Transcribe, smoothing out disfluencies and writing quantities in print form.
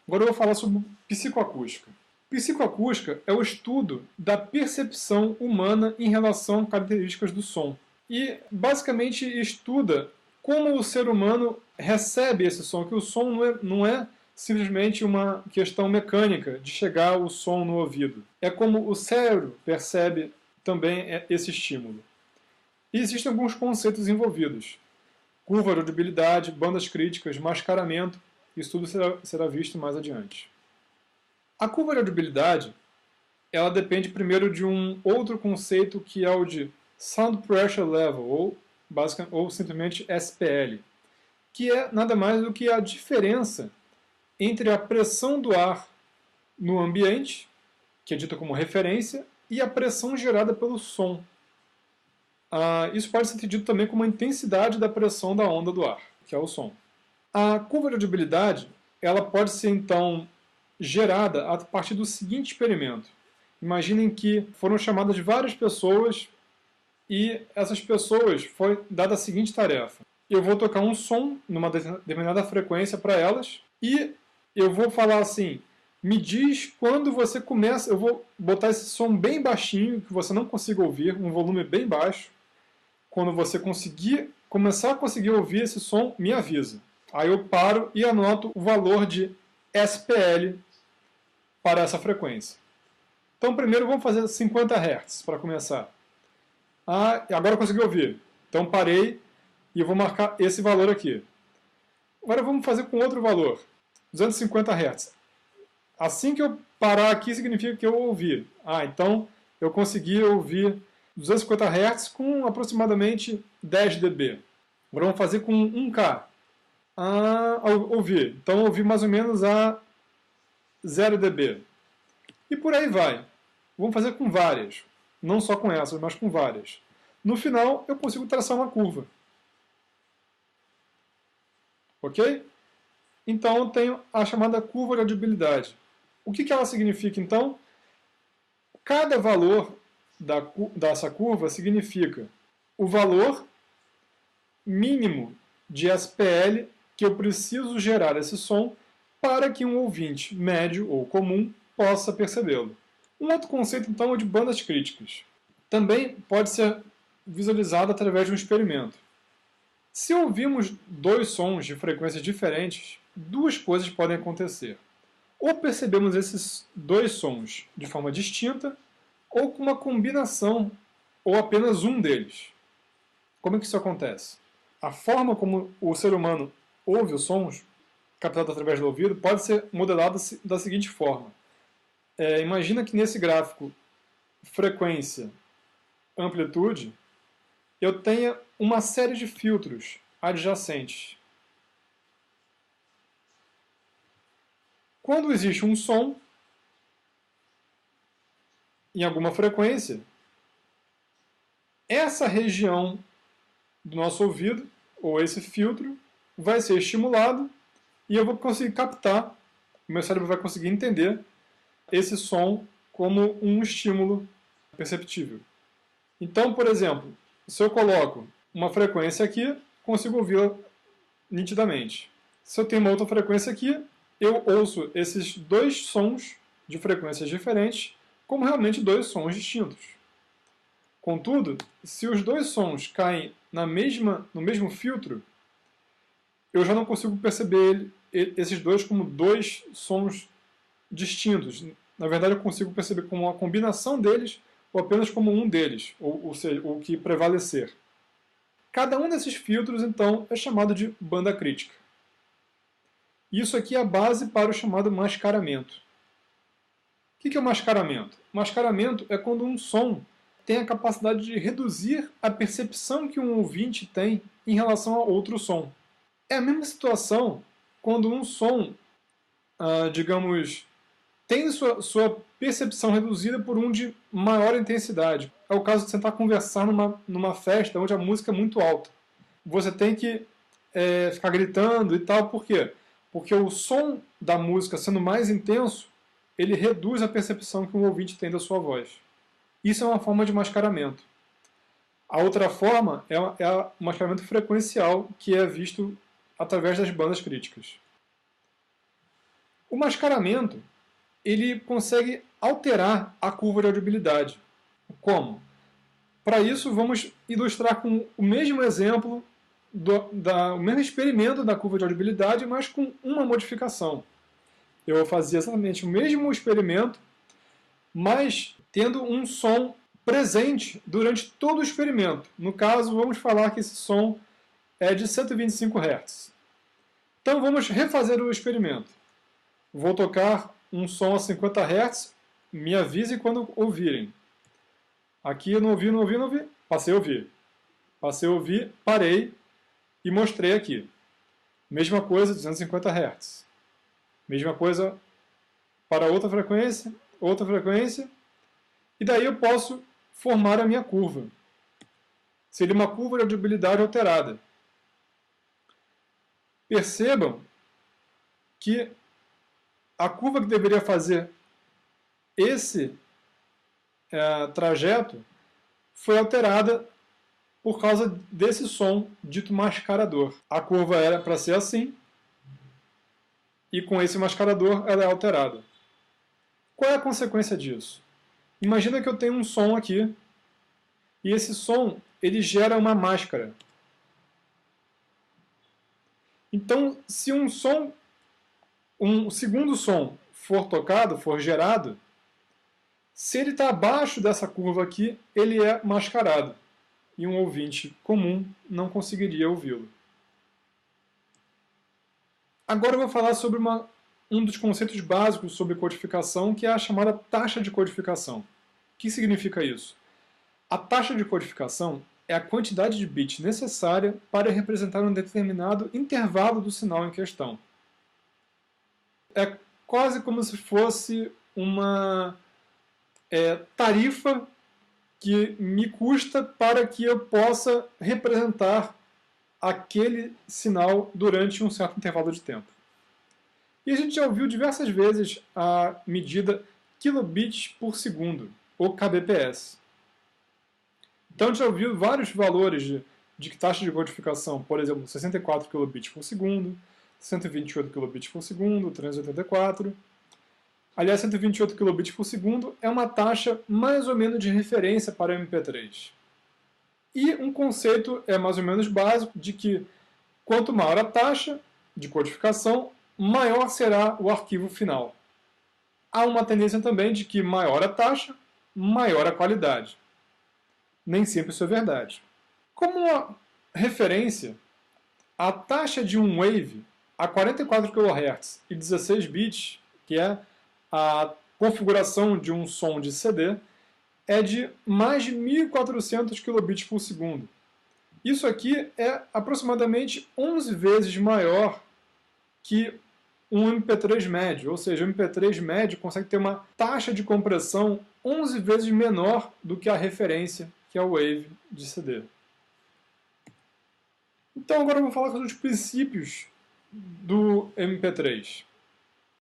Agora eu vou falar sobre psicoacústica. Psicoacústica é o estudo da percepção humana em relação a características do som. E basicamente estuda como o ser humano recebe esse som, que o som não é simplesmente uma questão mecânica de chegar o som no ouvido. É como o cérebro percebe também esse estímulo. E existem alguns conceitos envolvidos. Curva de audibilidade, bandas críticas, mascaramento. Isso tudo será visto mais adiante. A curva de audibilidade ela depende primeiro de um outro conceito que é o de Sound Pressure Level, ou simplesmente SPL, que é nada mais do que a diferença entre a pressão do ar no ambiente, que é dita como referência, e a pressão gerada pelo som. Isso pode ser entendido também como a intensidade da pressão da onda do ar, que é o som. A curva de audibilidade ela pode ser, então, gerada a partir do seguinte experimento. Imaginem que foram chamadas várias pessoas e essas pessoas foi dada a seguinte tarefa. Eu vou tocar um som numa determinada frequência para elas e eu vou falar assim, me diz quando você começa, eu vou botar esse som bem baixinho, que você não consiga ouvir, um volume bem baixo. Quando você começar a conseguir ouvir esse som, me avisa. Aí eu paro e anoto o valor de SPL para essa frequência. Então primeiro vamos fazer 50 Hz para começar. Agora eu consegui ouvir. Então parei e eu vou marcar esse valor aqui. Agora vamos fazer com outro valor, 250 Hz. Assim que eu parar aqui significa que eu ouvi. Então eu consegui ouvir 250 Hz com aproximadamente 10 dB. Agora vamos fazer com 1K. Ouvi. Então ouvi mais ou menos a 0 dB. E por aí vai. Vamos fazer com várias. Não só com essas, mas com várias. No final, eu consigo traçar uma curva. Ok? Então eu tenho a chamada curva de audibilidade. O que ela significa, então? Cada valor dessa curva significa o valor mínimo de SPL que eu preciso gerar esse som para que um ouvinte médio ou comum possa percebê-lo. Um outro conceito, então, é de bandas críticas. Também pode ser visualizado através de um experimento. Se ouvirmos dois sons de frequências diferentes, duas coisas podem acontecer. Ou percebemos esses dois sons de forma distinta, ou com uma combinação, ou apenas um deles. Como é que isso acontece? A forma como o ser humano ouve os sons, captados através do ouvido, pode ser modelada da seguinte forma. Imagina que nesse gráfico frequência, amplitude, eu tenha uma série de filtros adjacentes. Quando existe um som em alguma frequência, essa região do nosso ouvido, ou esse filtro, vai ser estimulado e eu vou conseguir captar, o meu cérebro vai conseguir entender esse som como um estímulo perceptível. Então, por exemplo, se eu coloco uma frequência aqui, consigo ouvi-la nitidamente. Se eu tenho uma outra frequência aqui, eu ouço esses dois sons de frequências diferentes como realmente dois sons distintos. Contudo, se os dois sons caem no mesmo filtro, eu já não consigo perceber esses dois como dois sons distintos. Na verdade, eu consigo perceber como uma combinação deles ou apenas como um deles, ou seja, o que prevalecer. Cada um desses filtros, então, é chamado de banda crítica. Isso aqui é a base para o chamado mascaramento. O que é o mascaramento? O mascaramento é quando um som tem a capacidade de reduzir a percepção que um ouvinte tem em relação a outro som. É a mesma situação quando um som, digamos, tem sua percepção reduzida por um de maior intensidade. É o caso de você tentar conversar numa festa onde a música é muito alta. Você tem que ficar gritando e tal, por quê? Porque o som da música sendo mais intenso, ele reduz a percepção que um ouvinte tem da sua voz. Isso é uma forma de mascaramento. A outra forma é o mascaramento frequencial, que é visto através das bandas críticas. O mascaramento ele consegue alterar a curva de audibilidade. Como? Para isso, vamos ilustrar com o mesmo exemplo, o mesmo experimento da curva de audibilidade, mas com uma modificação. Eu fazia exatamente o mesmo experimento, mas tendo um som presente durante todo o experimento. No caso, vamos falar que esse som é de 125 Hz. Então vamos refazer o experimento. Vou tocar um som a 50 Hz, me avise quando ouvirem. Aqui eu não ouvi, não ouvi, não ouvi. Passei a ouvir. Passei a ouvir, parei e mostrei aqui. Mesma coisa, 250 Hz. Mesma coisa para outra frequência. E daí eu posso formar a minha curva. Seria uma curva de audibilidade alterada. Percebam que a curva que deveria fazer esse trajeto foi alterada por causa desse som dito mascarador. A curva era para ser assim, e com esse mascarador ela é alterada. Qual é a consequência disso? Imagina que eu tenho um som aqui, e esse som ele gera uma máscara. Então, se um segundo som for tocado, for gerado, se ele está abaixo dessa curva aqui, ele é mascarado. E um ouvinte comum não conseguiria ouvi-lo. Agora eu vou falar sobre um dos conceitos básicos sobre codificação, que é a chamada taxa de codificação. O que significa isso? A taxa de codificação é a quantidade de bits necessária para representar um determinado intervalo do sinal em questão. É quase como se fosse uma tarifa que me custa para que eu possa representar aquele sinal durante um certo intervalo de tempo. E a gente já ouviu diversas vezes a medida kilobits por segundo, ou kbps. Então a gente já ouviu vários valores de taxa de codificação, por exemplo, 64 kilobits por segundo, 128 kilobits por segundo, 384. Aliás, 128 kilobits por segundo é uma taxa mais ou menos de referência para o MP3. E um conceito mais ou menos básico de que quanto maior a taxa de codificação, maior será o arquivo final. Há uma tendência também de que maior a taxa, maior a qualidade. Nem sempre isso é verdade. Como uma referência, a taxa de um wave a 44 kHz e 16 bits, que é a configuração de um som de CD, é de mais de 1400 kilobits por segundo. Isso aqui é aproximadamente 11 vezes maior que um MP3 médio, ou seja, o MP3 médio consegue ter uma taxa de compressão 11 vezes menor do que a referência, que é o wave de CD. Então agora eu vou falar sobre os princípios do MP3.